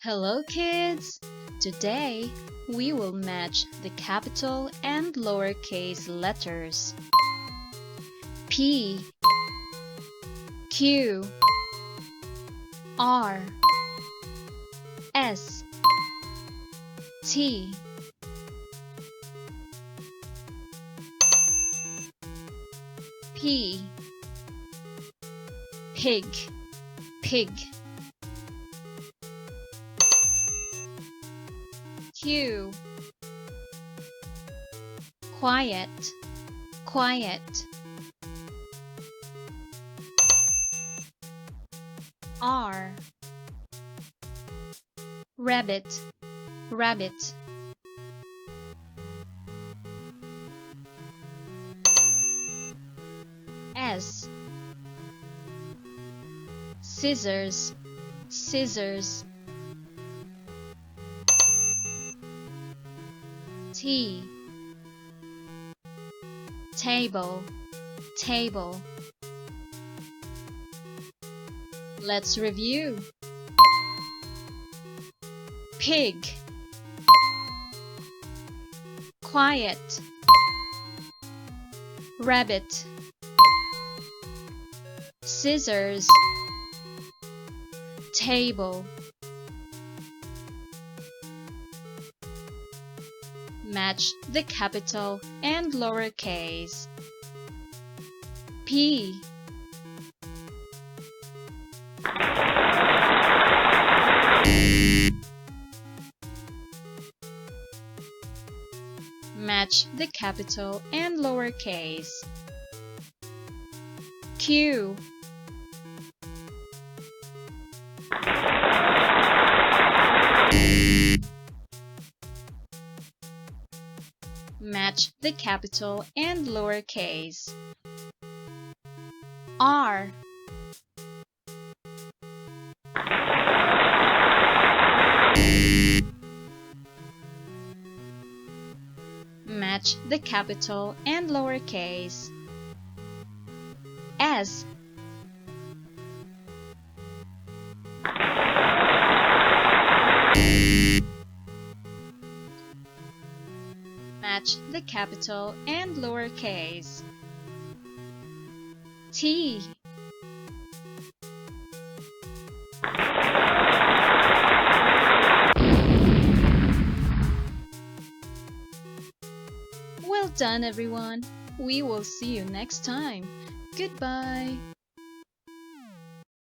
Hello kids! Today we will match the capital and lowercase letters P, Q, R, S, T, P, pig, pig. Q, quiet, quiet. R, rabbit, rabbit. S, scissors, scissors. T, table, table. Let's review. Pig, quiet, rabbit, scissors, table. Match the capital and lowercase. P, match the capital and lowercase. Q, match the capital and lowercase. R, match the capital and lowercase. S, match the capital and lowercase. T, well done everyone. We will see you next time. Goodbye.